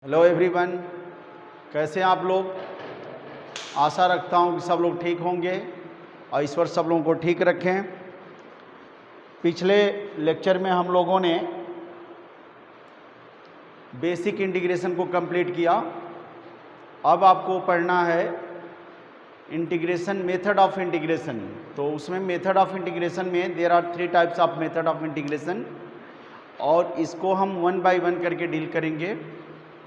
Hello everyone, कैसे हैं आप लोग। आशा रखता हूं कि सब लोग ठीक होंगे और ईश्वर सब लोगों को ठीक रखें। पिछले लेक्चर में हम लोगों ने बेसिक इंटीग्रेशन को कंप्लीट किया। अब आपको पढ़ना है इंटीग्रेशन, मेथड ऑफ इंटीग्रेशन। तो उसमें मेथड ऑफ इंटीग्रेशन में there are 3 types of method of integration और इसको हम वन बाय वन करके डील करेंगे।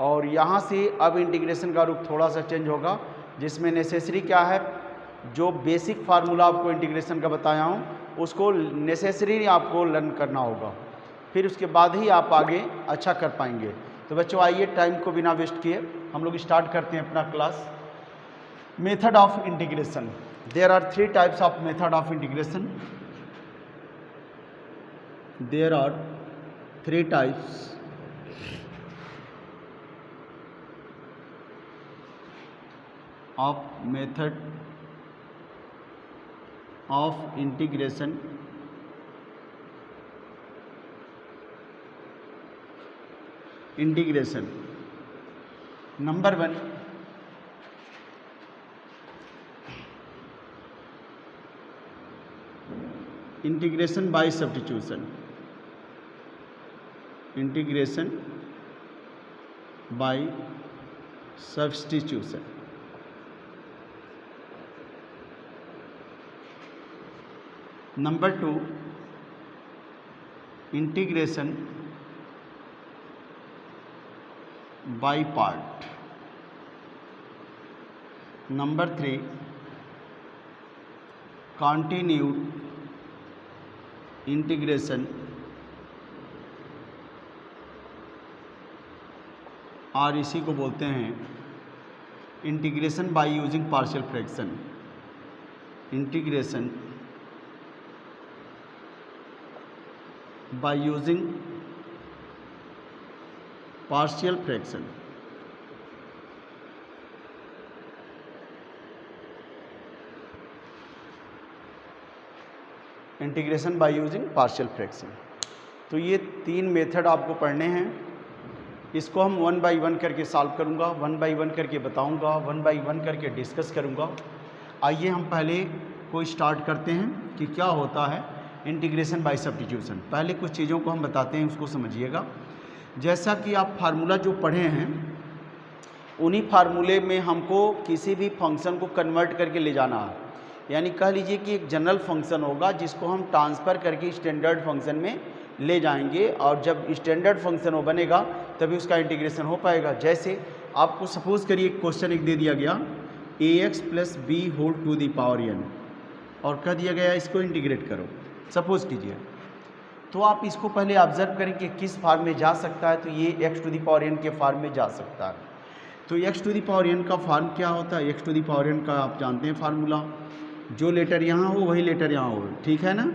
और यहाँ से अब इंटीग्रेशन का रूप थोड़ा सा चेंज होगा, जिसमें नेसेसरी क्या है, जो बेसिक फार्मूला आपको इंटीग्रेशन का बताया हूँ उसको नेसेसरी आपको लर्न करना होगा, फिर उसके बाद ही आप आगे अच्छा कर पाएंगे। तो बच्चों आइए, टाइम को बिना वेस्ट किए हम लोग स्टार्ट करते हैं अपना class. Method of integration, there are 3 types of method of integration. There are 3 types of method of integration. Number 1, integration by substitution. Integration by substitution. Number 2, integration by part. Number 3, continued integration और इसी को बोलते हैं integration by using partial fraction. Integration by using partial fraction. Integration by using partial fraction. तो ये 3 method आपको पढ़ने हैं। इसको हम वन बाय वन करके सॉल्व करूँगा, वन बाय वन करके बताऊँगा, वन बाय वन करके डिस्कस करूँगा। आइए हम पहले को स्टार्ट करते हैं कि क्या होता है इंटीग्रेशन बाय सब्स्टिट्यूशन। पहले कुछ चीज़ों को हम बताते हैं, उसको समझिएगा। जैसा कि आप फार्मूला जो पढ़े हैं, उन्हीं फार्मूले में हमको किसी भी फंक्शन को कन्वर्ट करके ले जाना है। यानी कह लीजिए कि एक जनरल फंक्शन होगा जिसको हम ट्रांसफ़र करके स्टैंडर्ड फंक्शन में ले जाएंगे, और जब स्टैंडर्ड फंक्शन वो बनेगा तभी उसका इंटीग्रेशन हो पाएगा। जैसे आपको सपोज़ करिए क्वेश्चन एक दे दिया गया, ax + b whole to the power n, और कह दिया गया इसको इंटीग्रेट करो, सपोज कीजिए। तो आप इसको पहले ऑब्जर्व करें कि किस फॉर्म में जा सकता है। तो ये x to the power n के फॉर्म में जा सकता है। तो x to the power n का फॉर्म क्या होता है, x to the power n का आप जानते हैं फार्मूला, जो लेटर यहाँ हो वही लेटर यहाँ हो, ठीक है ना।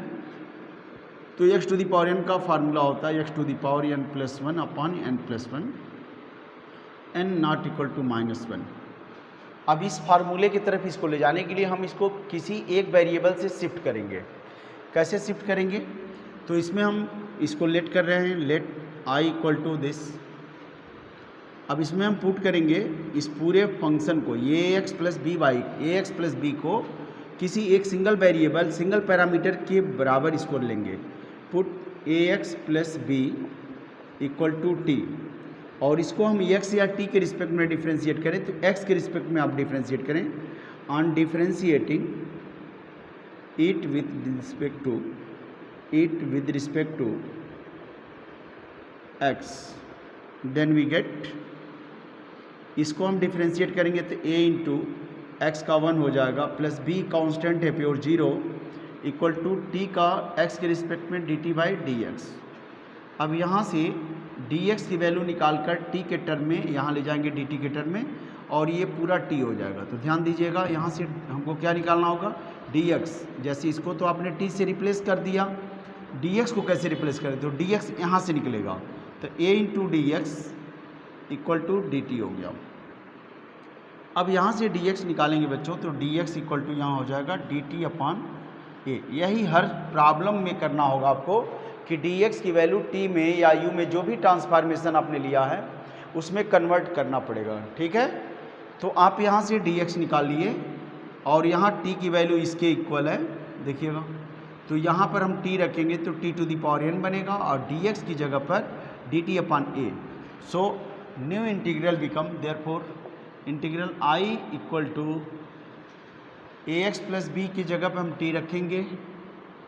तो x to the power n का फार्मूला होता है x to the power n + 1 upon n + 1, n not equal to -1। अब इस फार्मूले की तरफ इसको ले जाने के लिए हम इसको किसी एक वेरिएबल से शिफ्ट करेंगे। कैसे शिफ्ट करेंगे, तो इसमें हम इसको लेट कर रहे हैं, let i equal to this. अब इसमें हम पुट करेंगे इस पूरे फंक्शन को ax + by, ax + b को किसी एक सिंगल वेरिएबल, सिंगल पैरामीटर के बराबर इसको लेंगे। Put ax + b equal to t, और इसको हम x या t के रिस्पेक्ट में डिफ्रेंशिएट करें तो x के रिस्पेक्ट में आप डिफ्रेंशिएट करें। On differentiating it with respect to x, then we get, इसको हम डिफ्रेंशिएट करेंगे तो a इंटू एक्स का 1 हो जाएगा, प्लस b कांस्टेंट है प्योर 0 इक्वल टू t का x के रिस्पेक्ट में dt/dx। अब यहाँ से dx की वैल्यू निकालकर t के टर्म में यहाँ ले जाएंगे, dt के टर्म में, और ये पूरा t हो जाएगा। तो ध्यान दीजिएगा, यहाँ से हमको क्या निकालना होगा, dx। जैसे इसको तो आपने t से रिप्लेस कर दिया, dx को कैसे रिप्लेस करें, तो dx यहाँ से निकलेगा, तो a into dx equal to dt हो गया। अब यहाँ से dx निकालेंगे बच्चों, तो dx इक्वल टू यहाँ हो जाएगा dt/a। यही हर प्रॉब्लम में करना होगा आपको कि dx की वैल्यू t में या u में जो भी ट्रांसफॉर्मेशन आपने लिया है उसमें कन्वर्ट करना पड़ेगा, ठीक है। तो आप यहाँ से dx निकालिए और यहाँ t की वैल्यू इसके इक्वल है, देखिएगा। तो यहाँ पर हम t रखेंगे तो t to the power n बनेगा और dx की जगह पर dt upon a। So new integral become therefore integral I equal to ax plus b की जगह पर हम t रखेंगे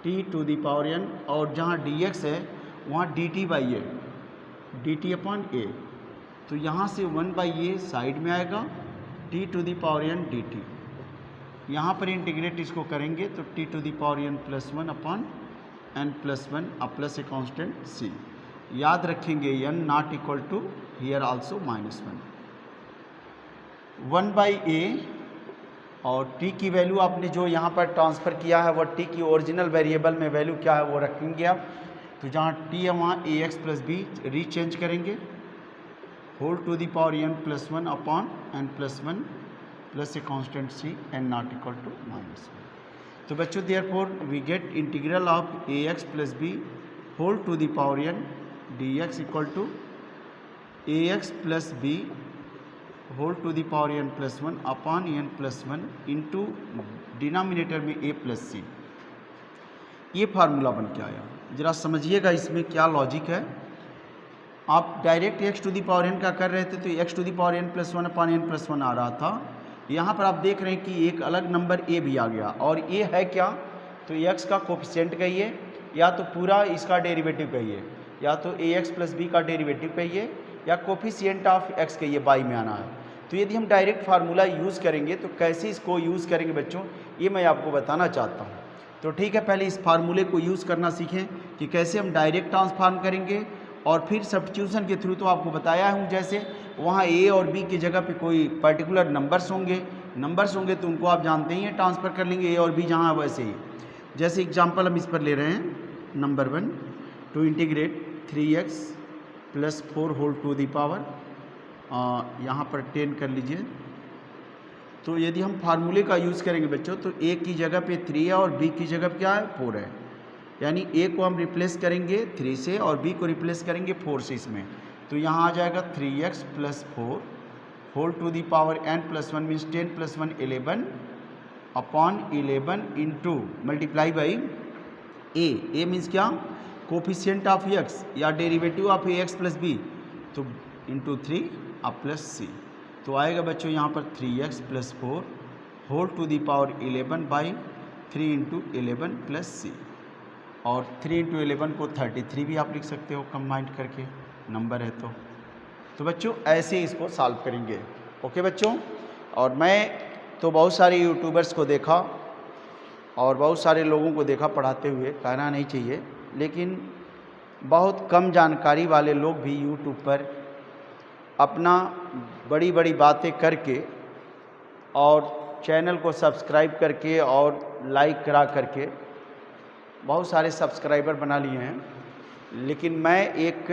t to the power n और जहाँ dx है वहाँ dt by a, dt upon a। तो यहाँ से 1 बाई ए साइड में आएगा, t to the power n dt। यहाँ पर इंटीग्रेट इसको करेंगे तो t to the power n plus 1 upon n plus 1 अब प्लस ए कॉन्स्टेंट c। याद रखेंगे n not equal to here also minus 1 by A और t की वैल्यू आपने जो यहाँ पर ट्रांसफ़र किया है वह t की ओरिजिनल वेरिएबल में वैल्यू क्या है वो रखेंगे आप। तो जहाँ t है वहाँ ए एक्स प्लस बी रीचेंज करेंगे, whole to the power n plus 1 upon n plus 1 plus a constant c n not equal to minus 1। तो बच्चों therefore we get integral of A X plus B whole to the power n D x equal to A X plus B whole to the power n plus 1 upon n plus 1 into denominator में a plus सी। ये formula बन के आया। ज़रा समझिएगा इसमें क्या logic है। आप direct x to the power n का कर रहे थे तो x to the power n plus 1 upon n plus 1 आ रहा था। यहाँ पर आप देख रहे हैं कि एक अलग नंबर a भी आ गया और a है क्या, तो x का कोफिशिएंट कहिए या तो पूरा इसका डेरिवेटिव कहिए, या तो ax प्लस b का डेरिवेटिव कहिए या कोफिशिएंट ऑफ x कहिए, बाई में आना है। तो यदि हम डायरेक्ट फार्मूला यूज़ करेंगे तो कैसे इसको यूज़ करेंगे बच्चों, ये मैं आपको बताना चाहता हूँ। तो ठीक है, पहले इस फार्मूले को यूज़ करना सीखें कि कैसे हम डायरेक्ट ट्रांसफॉर्म करेंगे और फिर सब्स्टिट्यूशन के थ्रू तो आपको बताया हूँ। जैसे वहाँ a और b की जगह पे कोई पर्टिकुलर नंबर्स होंगे तो उनको आप जानते ही हैं, ट्रांसफ़र कर लेंगे a और b जहाँ वैसे ही। जैसे एग्जांपल हम इस पर ले रहे हैं number 1 to integrate 3x plus 4 whole to the power, यहाँ पर 10 कर लीजिए। तो यदि हम फार्मूले का यूज़ करेंगे बच्चों तो a की जगह पे 3 है और b की जगह पे क्या है 4 है, यानी a को हम रिप्लेस करेंगे 3 से और b को रिप्लेस करेंगे 4 से इसमें। तो यहाँ आ जाएगा 3x plus 4 whole to the power n plus 1 means 10 plus 1 11 upon 11 into multiply by a means क्या, कोफिशिएंट ऑफ x या derivative of A X plus B, तो इंटू 3 अब प्लस c। तो आएगा बच्चों यहाँ पर 3x plus 4 whole to the power 11 by 3 into 11 plus c। और 3 इंटू 11 को 33 भी आप लिख सकते हो कंबाइंड करके, नंबर है तो बच्चों ऐसे इसको सॉल्व करेंगे। ओके बच्चों, और मैं तो बहुत सारे यूट्यूबर्स को देखा और बहुत सारे लोगों को देखा पढ़ाते हुए, कहना नहीं चाहिए, लेकिन बहुत कम जानकारी वाले लोग भी यूट्यूब पर अपना बड़ी बड़ी बातें करके और चैनल को सब्सक्राइब करके और लाइक करा करके बहुत सारे सब्सक्राइबर बना लिए हैं। लेकिन मैं एक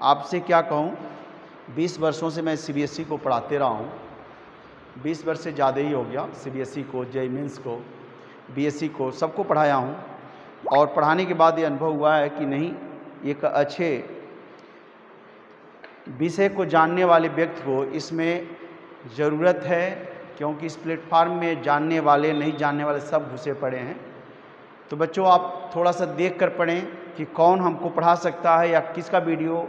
आपसे क्या कहूँ, 20 वर्षों से मैं CBSE को पढ़ाते रहा हूँ, 20 वर्ष से ज़्यादा ही हो गया। CBSE को, JEE मेंस को, BSc को, सबको पढ़ाया हूँ और पढ़ाने के बाद ये अनुभव हुआ है कि नहीं, एक अच्छे विषय को जानने वाले व्यक्ति को इसमें ज़रूरत है, क्योंकि इस प्लेटफार्म में जानने वाले नहीं जानने वाले सब घुसे पड़े हैं। तो बच्चों आप थोड़ा सा देख कर पढ़ें कि कौन हमको पढ़ा सकता है या किसका वीडियो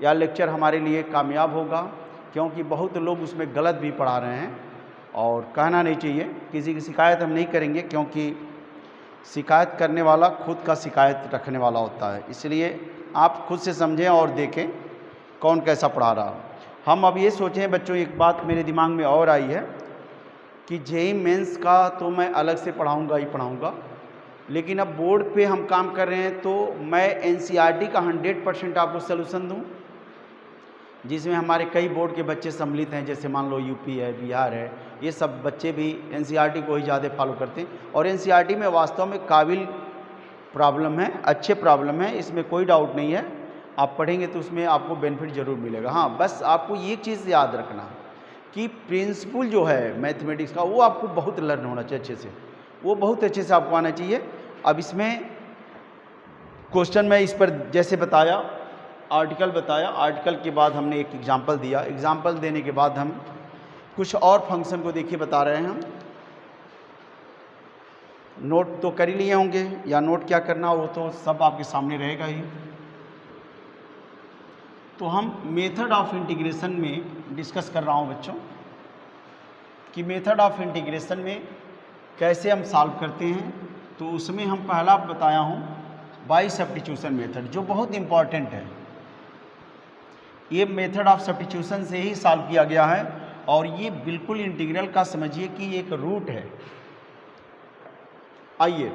या लेक्चर हमारे लिए कामयाब होगा, क्योंकि बहुत लोग उसमें गलत भी पढ़ा रहे हैं और कहना नहीं चाहिए। किसी की शिकायत हम नहीं करेंगे, क्योंकि शिकायत करने वाला खुद का शिकायत रखने वाला होता है। इसलिए आप खुद से समझें और देखें कौन कैसा पढ़ा रहा। हम अब ये सोचें बच्चों, एक बात मेरे दिमाग में और आई है कि JEE मेंस का तो मैं अलग से पढ़ाऊँगा ही पढ़ाऊँगा, लेकिन अब बोर्ड पे हम काम कर रहे हैं तो मैं NCERT का 100% आपको सलूशन दूँ, जिसमें हमारे कई बोर्ड के बच्चे सम्मिलित हैं। जैसे मान लो यूपी है, बिहार है, ये सब बच्चे भी NCERT को ही ज़्यादा फॉलो करते हैं और NCERT में वास्तव में काबिल प्रॉब्लम है, अच्छे प्रॉब्लम है, इसमें कोई डाउट नहीं है। आप पढ़ेंगे तो उसमें आपको बेनिफिट ज़रूर मिलेगा। हाँ, बस आपको ये चीज़ याद रखना कि प्रिंसिपल जो है मैथमेटिक्स का वो आपको बहुत लर्न होना चाहिए अच्छे से, वो बहुत अच्छे से आपको आना चाहिए। अब इसमें क्वेश्चन मैं इस पर जैसे बताया आर्टिकल बताया, आर्टिकल के बाद हमने एक एग्जाम्पल दिया, एग्जाम्पल देने के बाद हम कुछ और फंक्शन को देखिए बता रहे हैं हम। नोट तो कर ही लिए होंगे, या नोट क्या करना वो तो सब आपके सामने रहेगा ही। तो हम मेथड ऑफ इंटीग्रेशन में डिस्कस कर रहा हूँ बच्चों कि मेथड ऑफ इंटीग्रेशन में कैसे हम सॉल्व करते हैं। तो उसमें हम पहला बताया हूँ बाई सब्स्टिट्यूशन मेथड, जो बहुत इम्पॉर्टेंट है। ये मेथड ऑफ सब्स्टिट्यूशन से ही सॉल्व किया गया है, और ये बिल्कुल इंटीग्रल का समझिए कि एक रूट है। आइए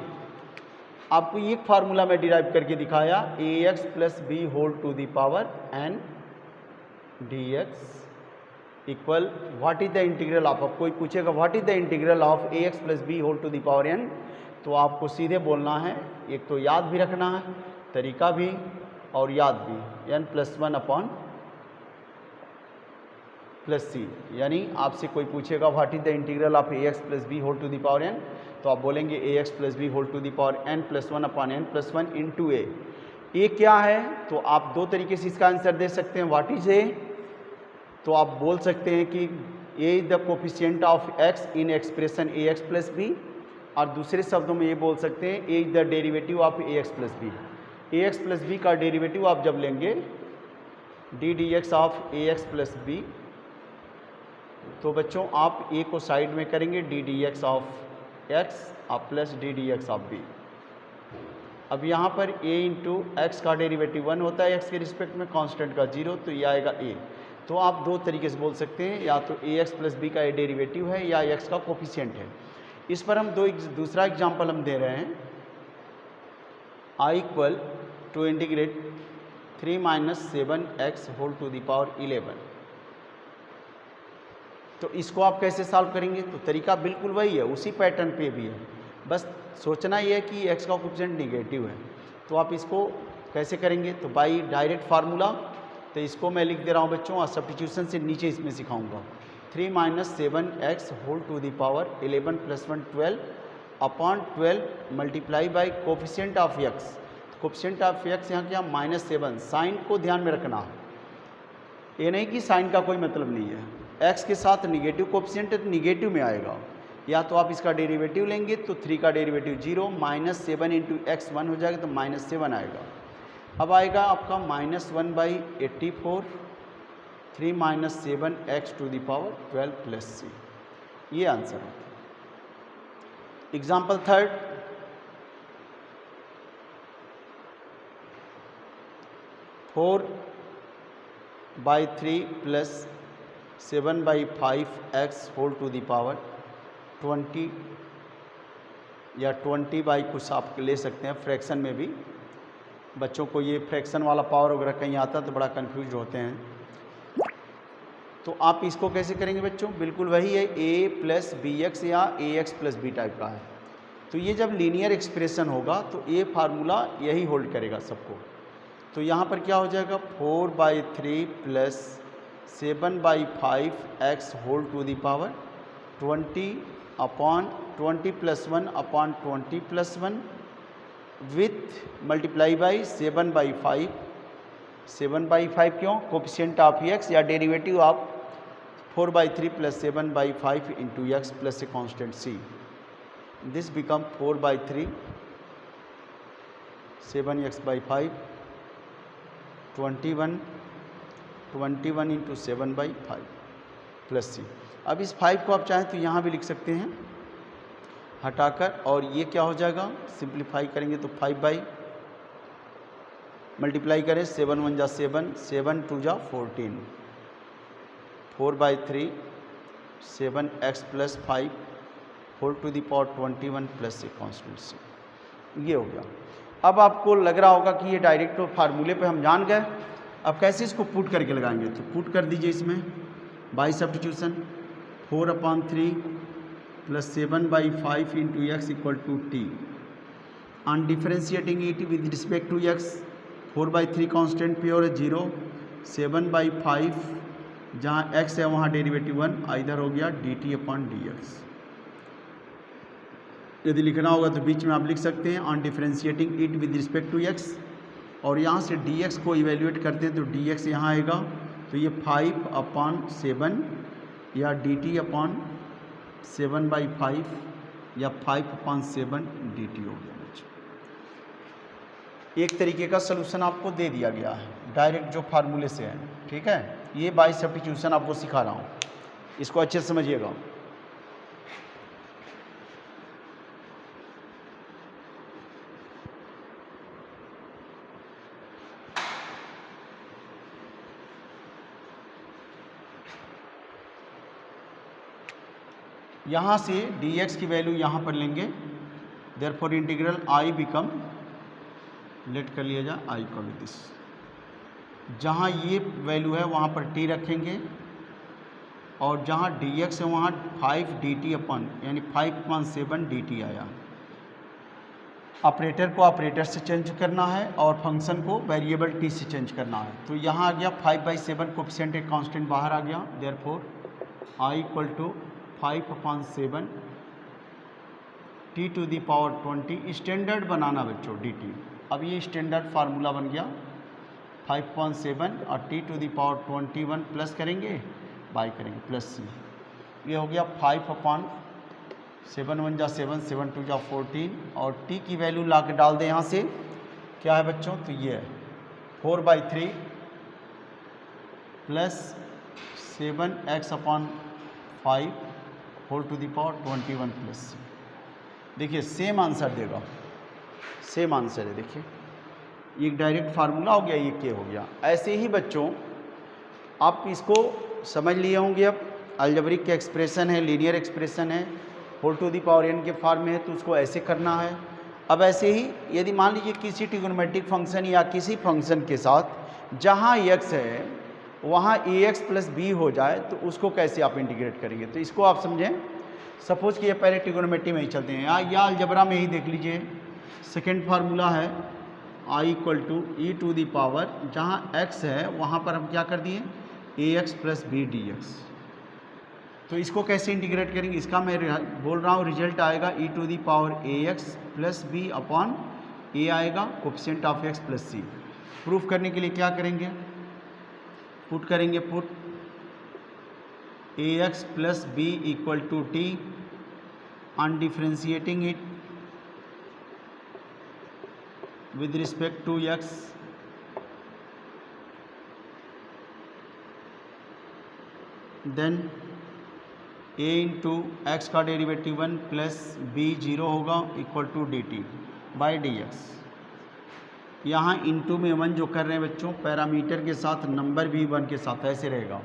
आपको एक फार्मूला में डिराइव करके दिखाया, ax plus B whole to the power n dx equal what is the integral of, अब कोई पूछेगा what is the integral of ax plus B whole to the power n, तो आपको सीधे बोलना है, एक तो याद भी रखना है, तरीका भी और याद भी, n प्लस 1 अपॉन प्लस सी। यानी आपसे कोई पूछेगा what is the integral of ax plus B whole to the power n, तो आप बोलेंगे ax plus B whole to the power n plus 1 upon n plus 1 into A. A क्या है, तो आप दो तरीके से इसका आंसर दे सकते हैं। व्हाट इज ए, तो आप बोल सकते हैं कि A is the coefficient of x in expression ax plus B, और दूसरे शब्दों में ये बोल सकते हैं A is the derivative of ax plus B. ax plus B का डेरिवेटिव आप जब लेंगे D D x of ax plus B, तो बच्चों आप a को साइड में करेंगे D D x of x और plus D D x of b। अब यहाँ पर a इंटू एक्स का डेरिवेटिव 1 होता है x के रिस्पेक्ट में, कांस्टेंट का 0, तो ये आएगा a। तो आप दो तरीके से बोल सकते हैं, या तो ax प्लस बी का डेरिवेटिव है या x का कोफिशिएंट है। इस पर हम दूसरा एग्जाम्पल हम दे रहे हैं, i equal to integrate 3 minus 7x whole to the power 11। तो इसको आप कैसे सॉल्व करेंगे, तो तरीका बिल्कुल वही है, उसी पैटर्न पे भी है, बस सोचना ये है कि x का कोफिशिएंट निगेटिव है। तो आप इसको कैसे करेंगे, तो बाई डायरेक्ट फार्मूला, तो इसको मैं लिख दे रहा हूँ बच्चों, और सब्स्टिट्यूशन से नीचे इसमें सिखाऊंगा। 3 minus 7x whole to the power 11 plus 1 12 upon 12 multiply by coefficient of x। Coefficient of x यहाँ क्या -7, साइन को ध्यान में रखना, ये नहीं कि साइन का कोई मतलब नहीं है, x के साथ निगेटिव कोफिशिएंट है तो निगेटिव में आएगा। या तो आप इसका डेरिवेटिव लेंगे तो 3 का डेरिवेटिव 0, -7 इंटू एक्स 1 हो जाएगा तो -7 आएगा। अब आएगा आपका -1/84, 3 minus 7x to the power 12 plus सी, ये आंसर है। Example third, four by 3 plus 7/5x whole to the power 20, या 20 कुछ आप ले सकते हैं, फ्रैक्शन में भी बच्चों को ये फ्रैक्शन वाला पावर वगैरह कहीं आता है तो बड़ा कंफ्यूज होते हैं। तो आप इसको कैसे करेंगे बच्चों, बिल्कुल वही है, a प्लस बी एक्स या ax प्लस बी टाइप का है। तो ये जब लीनियर एक्सप्रेशन होगा तो ये फार्मूला यही होल्ड करेगा सबको। तो यहाँ पर क्या हो जाएगा, 4/3 plus 7/5x whole to the power 20 upon 20 plus 1 upon 20 plus 1 with multiply by 7/5। 7/5 क्यों, कोफिशिएंट ऑफ x या derivative of 4/3 plus 7/5 into X plus a constant c। This become 4/3 7x/5 21 into 7/5 plus C. अब इस 5 को आप चाहें तो यहाँ भी लिख सकते हैं हटाकर, और ये क्या हो जाएगा, सिंप्लीफाई करेंगे तो 5 मल्टीप्लाई करें 7 1 जा 7, 7 2 जा 14, 4/3 7x plus 5 whole to the power 21 plus a constant C, ये हो गया। अब आपको लग रहा होगा कि ये डायरेक्ट फार्मूले पे हम जान गए, अब कैसे इसको पुट करके लगाएंगे, तो पुट कर दीजिए इसमें by substitution 4/3 plus 7/5 into X equal to T, on differentiating it with respect to X 4/3 constant pure है 0, 7/5 जहाँ x है वहाँ डेरिवेटिव 1, इधर हो गया dt अपॉन dx। यदि लिखना होगा तो बीच में आप लिख सकते हैं on differentiating it with respect to x, और यहाँ से dx को इवेल्यूएट करते हैं तो dx यहाँ आएगा, तो ये 5/7 या dt/7/5 या 5/7 dt हो गया बच्चों। एक तरीके का सलूशन आपको दे दिया गया है डायरेक्ट जो फार्मूले से है, ठीक है। ये बाय सब्स्टिट्यूशन आपको सिखा रहा हूँ, इसको अच्छे से समझिएगा। यहाँ से dx की वैल्यू यहाँ पर लेंगे, therefore integral I become, let कर लिया जाए I इक्वल टू दिस। जहाँ ये वैल्यू है वहाँ पर t रखेंगे और जहाँ dx है वहाँ 5 dt अपन यानी 5/7 dt आया। ऑपरेटर को ऑपरेटर से चेंज करना है और फंक्शन को वेरिएबल t से चेंज करना है। तो यहाँ आ गया 5/7 कोफिशिएंट एक कांस्टेंट बाहर आ गया, therefore I equal to 5/7 t to the power 20। Standard बनाना बच्चों dt। अब ये स्टैंडर्ड फार्मूला बन गया 5/7 और t to the power 21 plus करेंगे बाई करेंगे प्लस c। ये हो गया 5/7 1 जा 7 7 2 जा 14 और t की वैल्यू ला के डाल दें यहाँ से, क्या है बच्चों, तो ये है 4/3 plus 7x/5 whole to the power 21 plus c। देखिए सेम आंसर देगा, सेम आंसर है। देखिए ये डायरेक्ट फार्मूला हो गया, ये के हो गया। ऐसे ही बच्चों आप इसको समझ लिए होंगे। अब अलजेब्रिक के एक्सप्रेशन है, लीनियर एक्सप्रेशन है, whole to the power n के फॉर्म में है तो उसको ऐसे करना है। अब ऐसे ही यदि मान लीजिए किसी ट्रिगोनोमेट्रिक फंक्शन या किसी फंक्शन के साथ जहाँ x है वहाँ ax प्लस b हो जाए तो उसको कैसे आप इंटीग्रेट करेंगे, तो इसको आप समझें। सपोज कि ये पहले ट्रिगोनोमेट्री में ही चलते हैं या अलजेब्रा में ही देख लीजिए। सेकेंड फार्मूला है I equal to e to the power, जहाँ x है वहाँ पर हम क्या कर दिए ax प्लस b dx। तो इसको कैसे इंटीग्रेट करेंगे, इसका मैं बोल रहा हूँ रिजल्ट आएगा e to the power ax plus b upon a आएगा coefficient of x plus c। Proof करने के लिए क्या करेंगे, पुट करेंगे, put ax plus b equal to t on differentiating it with respect to x then a into x का derivative 1 plus b 0 होगा equal to dt by dx। यहाँ into में 1 जो कर रहे हैं बच्चों पैरामीटर के साथ, नंबर भी 1 के साथ ऐसे रहेगा।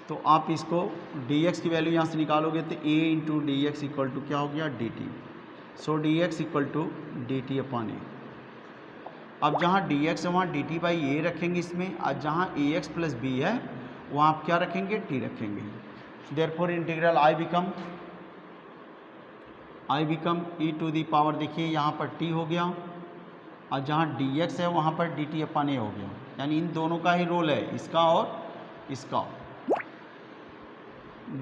तो आप इसको dx की वैल्यू यहाँ से निकालोगे तो a into d x equal to क्या हो गया dt। So dx equal to dt upon a। अब जहाँ dx है वहाँ dt बाई a रखेंगे इसमें, और जहाँ ax प्लस b है वहाँ आप क्या रखेंगे t रखेंगे। Therefore integral I become e to the power, देखिए यहाँ पर t हो गया और जहाँ dx है वहाँ पर dt अपॉन a हो गया। यानी इन दोनों का ही रोल है, इसका और इसका,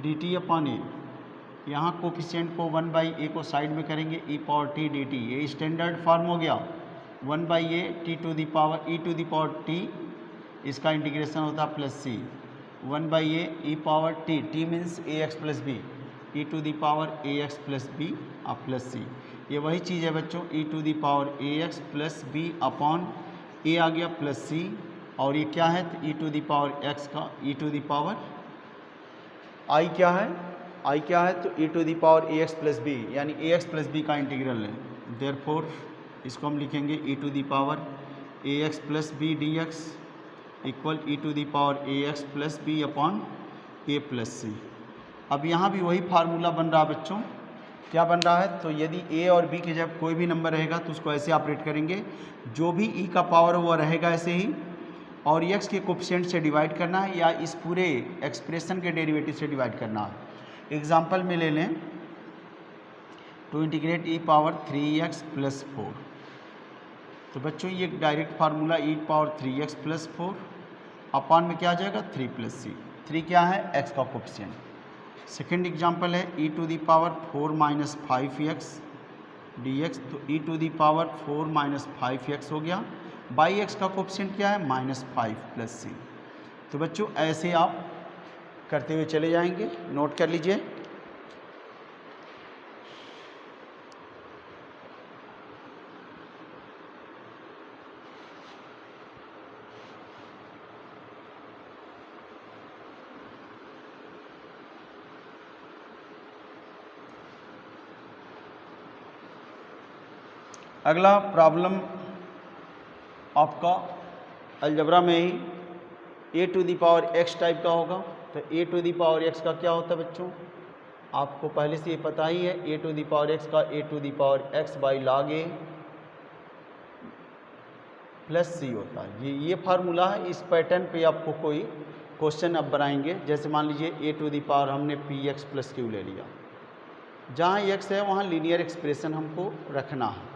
dt अपॉन a। यहाँ कोफिशिएंट को 1/a को साइड में करेंगे e पावर t dt। ये स्टैंडर्ड फॉर्म हो गया 1/a t to the power e to the power t, इसका इंटीग्रेशन होता है plus c 1/a e power t, t means ax plus b, e to the power ax plus b और plus c। ये वही चीज़ है बच्चों e to the power ax plus b upon a आ गया प्लस c, और ये क्या है e to the power x का e to the power I क्या है, I क्या है तो e to the power ax plus b यानी ax प्लस b का इंटीग्रल है। देयरफॉर इसको हम लिखेंगे e to the power ax plus b dx equal e to the power ax plus b upon a plus c। अब यहाँ भी वही फार्मूला बन रहा है बच्चों, क्या बन रहा है, तो यदि a और b के जब कोई भी नंबर रहेगा तो उसको ऐसे ऑपरेट करेंगे, जो भी e का पावर वो रहेगा ऐसे ही, और x के कोफिशिएंट से डिवाइड करना है या इस पूरे एक्सप्रेशन के डेरिवेटिव से डिवाइड करना है। एग्जाम्पल में ले लें to integrate e power 3x plus 4। तो बच्चों ये direct formula e power 3x plus 4 upon में क्या आ जाएगा 3 प्लस c। 3 क्या है x का कोफिशिएंट। सेकेंड एग्जाम्पल है e to the power 4 minus 5x dx। तो e to the power 4 minus 5x हो गया बाई एक्स का कोफिशिएंट क्या है -5 प्लस सी। तो बच्चों ऐसे आप करते हुए चले जाएंगे, नोट कर लीजिए। अगला प्रॉब्लम आपका अलजबरा में ही a⁴x टाइप का होगा। तो a⁴x का क्या होता है बच्चों, आपको पहले से ये पता ही है, a⁴x का a⁴x by log a plus c होता है। ये फार्मूला है। इस पैटर्न पे आपको कोई क्वेश्चन अब बनाएंगे, जैसे मान लीजिए a⁴ हमने px प्लस q ले लिया, जहाँ x है वहाँ लीनियर एक्सप्रेशन हमको रखना है।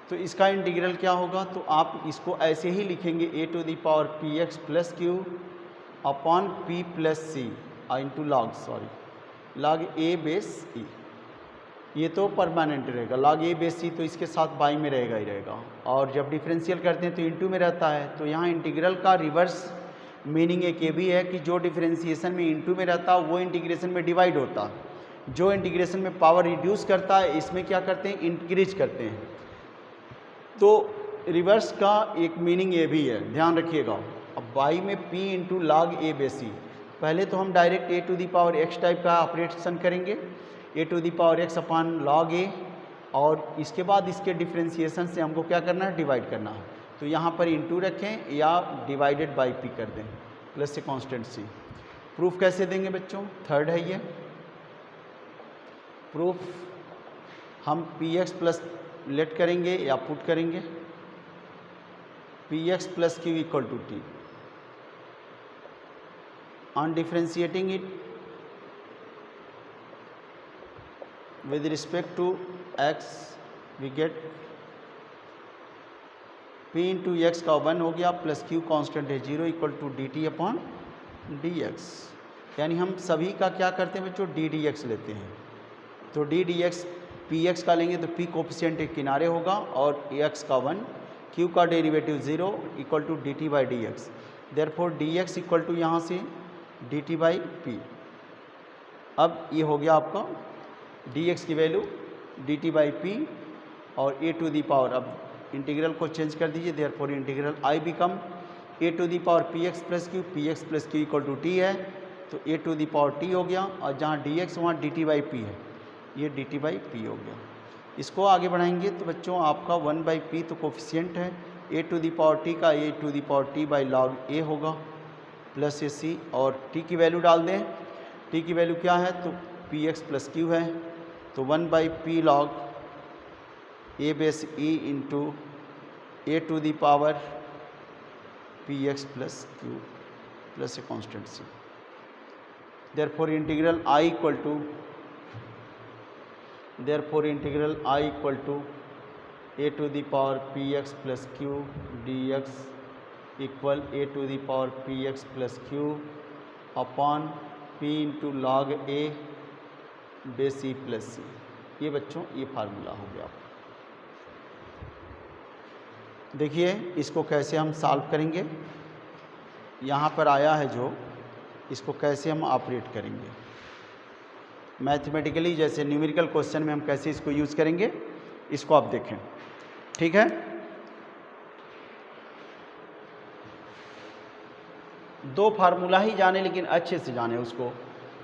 तो इसका इंटीग्रल क्या होगा, तो आप इसको ऐसे ही लिखेंगे a⁴px plus q upon p plus c into log a base e। ये तो परमानेंट रहेगा, log a बेस सी तो इसके साथ बाई में रहेगा ही रहेगा, और जब डिफरेंशियल करते हैं तो इंटू में रहता है। तो यहाँ इंटीग्रल का रिवर्स मीनिंग एक ये भी है कि जो डिफरेंशिएशन में इंटू में रहता है वो इंटीग्रेशन में डिवाइड होता है, जो इंटीग्रेशन में पावर रिड्यूस करता है इसमें क्या करते हैं, इंक्रीज करते हैं। तो रिवर्स का एक मीनिंग ये भी है, ध्यान रखिएगा। अब बाई में p into log a base c, पहले तो हम डायरेक्ट a⁴x टाइप का ऑपरेशन करेंगे, a⁴x अपॉन log a, और इसके बाद इसके डिफ्रेंशिएशन से हमको क्या करना है, डिवाइड करना है। तो यहाँ पर इंटू रखें या डिवाइडेड बाई p कर दें, प्लस से कांस्टेंट c। प्रूफ कैसे देंगे बच्चों, थर्ड है ये प्रूफ। हम px प्लस लेट करेंगे या पुट करेंगे, px plus q equal to t। On differentiating it with respect to x we get p into x का 1 हो गया, प्लस q कांस्टेंट है 0 equal to dt upon dx। यानी हम सभी का क्या करते हैं बच्चों, ddx लेते हैं। तो ddx px का लेंगे तो p कोफिशिएंट एक किनारे होगा और x का 1, q का derivative 0 equal to dt by d x. Therefore dx equal to यहाँ से dt बाई p। अब ये हो गया आपका dx की वैल्यू dt बाई p और a⁴ अब इंटीग्रल को चेंज कर दीजिए, therefore integral I become a⁴px plus q, px plus q equal to t है, तो a⁴t हो गया, और जहाँ dx वहाँ dt बाई p है, ये dt बाई p हो गया। इसको आगे बढ़ाएंगे तो बच्चों आपका 1 बाई p तो कोफिशिएंट है, a⁴t का a⁴t बाई log a होगा प्लस ए सी, और t की वैल्यू डाल दें। t की वैल्यू क्या है, तो px प्लस q है, तो 1 by p log a base e into a⁴ px plus q plus a constant c। Therefore integral I equal to a⁴px plus q dx equal a⁴px plus q upon p into log a base e plus सी। ये बच्चों ये formula हो गया। देखिए इसको कैसे हम solve करेंगे, यहाँ पर आया है जो, इसको कैसे हम ऑपरेट करेंगे मैथमेटिकली, जैसे न्यूमेरिकल क्वेश्चन में हम कैसे इसको यूज़ करेंगे, इसको आप देखें, ठीक है। दो फार्मूला ही जाने, लेकिन अच्छे से जाने उसको,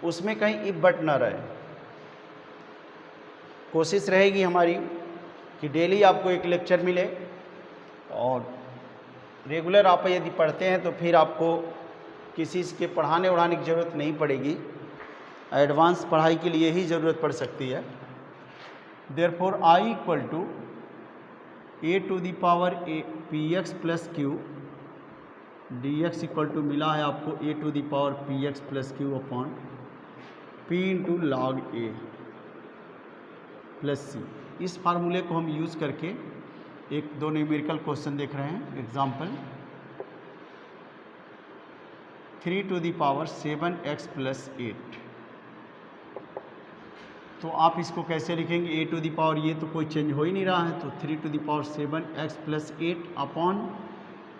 उसमें कहीं इफ बट ना रहे। कोशिश रहेगी हमारी कि डेली आपको एक लेक्चर मिले, और रेगुलर आप यदि पढ़ते हैं तो फिर आपको किसी के पढ़ाने उढ़ाने की ज़रूरत नहीं पड़ेगी, एडवांस पढ़ाई के लिए ही ज़रूरत पड़ सकती है। Therefore I equal to a⁴px plus q dx equal to मिला है आपको a⁴px plus q upon p into log a plus c. इस फार्मूले को हम यूज़ करके एक दो न्यूमेरिकल क्वेश्चन देख रहे हैं। एग्जाम्पल 3⁷ 7x प्लस 8, तो आप इसको कैसे लिखेंगे, ए टू द पावर, ये तो कोई चेंज हो ही नहीं रहा है, तो 3 to the power 7 x plus 8 upon,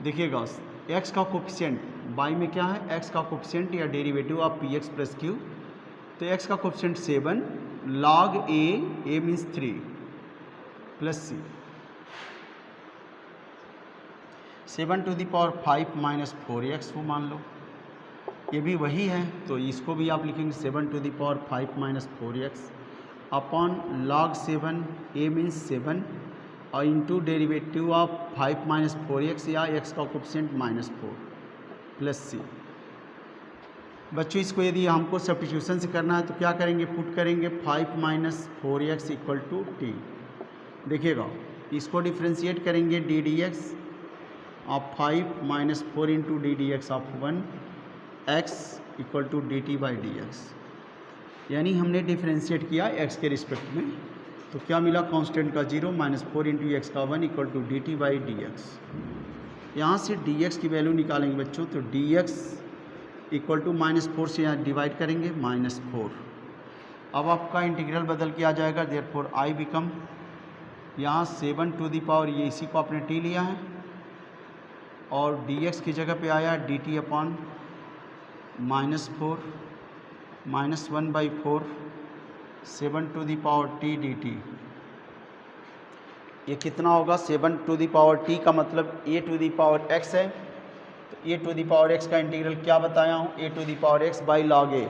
देखिएगा एक्स का कोफिशिएंट बाई में क्या है, एक्स का कोफिशिएंट या derivative of p x plus q, तो एक्स का coefficient 7 log a means 3 plus c 7 to the power 5 minus 4x वो मान लो, ये भी वही है, तो इसको भी आप लिखेंगे 7 to the power 5 minus 4x upon log 7 a means 7 और into derivative of 5 minus 4x या x का कोफिशिएंट -4 प्लस सी। बच्चों इसको यदि हमको सब्स्टिट्यूशन से करना है तो क्या करेंगे, पुट करेंगे 5 minus 4x equal to T. देखिएगा इसको डिफ्रेंशिएट करेंगे D D x of 5 minus 4 into d D x of 1 x equal to d t by d x, यानी हमने डिफ्रेंशिएट किया x के रिस्पेक्ट में, तो क्या मिला, कांस्टेंट का 0 माइनस 4 इंटू एक्स का 1 equal to d t by d x. यहाँ से डी एक्स की वैल्यू निकालेंगे बच्चों, तो डी एक्स इक्वल टू -4 से यहाँ डिवाइड करेंगे -4। अब आपका इंटीग्रल बदल के आ जाएगा, देयरफॉर आई बिकम, यहाँ 7 टू द पावर, ये इसी को आपने टी लिया है और डी एक्स की जगह पे आया d t upon -4 -1/4 7 to the power t d t. ये कितना होगा, 7 टू द पावर टी का मतलब a to the power x है, तो a to the power x का इंटीग्रल क्या बताया हूँ, a to the power x by log a,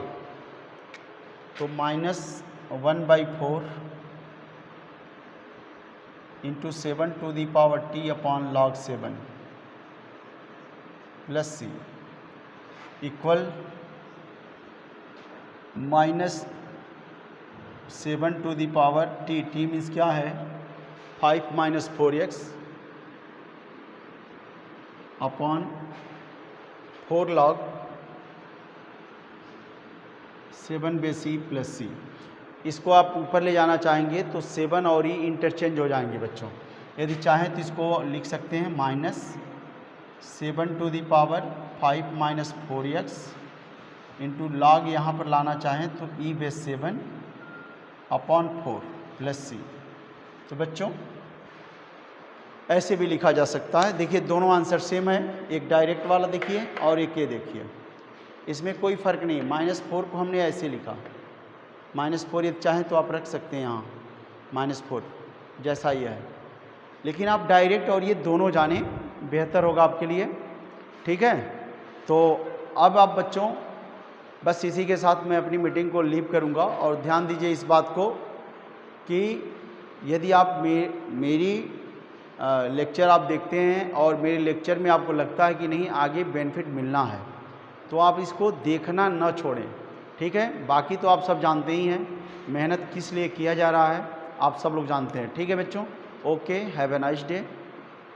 तो -1/4 into 7 to the power t upon log 7 plus c equal -7 to the power t, t means क्या है 5 minus 4x upon 4 log 7 बे c plus c. इसको आप ऊपर ले जाना चाहेंगे तो 7 और ई इंटरचेंज हो जाएंगे बच्चों, यदि चाहें तो इसको लिख सकते हैं -7 to the power 5 minus 4x into log, यहाँ पर लाना चाहें तो e base 7 upon 4 plus c. तो बच्चों ऐसे भी लिखा जा सकता है। देखिए दोनों आंसर सेम है, एक डायरेक्ट वाला देखिए और एक ये देखिए, इसमें कोई फ़र्क नहीं है। -4 को हमने ऐसे लिखा, -4 यदि चाहें तो आप रख सकते हैं यहाँ -4 जैसा ही है, लेकिन आप डायरेक्ट और ये दोनों जाने बेहतर होगा आपके लिए, ठीक है। तो अब आप बच्चों बस इसी के साथ मैं अपनी मीटिंग को लीव करूंगा, और ध्यान दीजिए इस बात को कि यदि आप मेरी लेक्चर आप देखते हैं और मेरे लेक्चर में आपको लगता है कि नहीं आगे बेनिफिट मिलना है, तो आप इसको देखना न छोड़ें, ठीक है। बाकी तो आप सब जानते ही हैं मेहनत किस लिए किया जा रहा है, आप सब लोग जानते हैं, ठीक है बच्चों। Okay, have a nice day.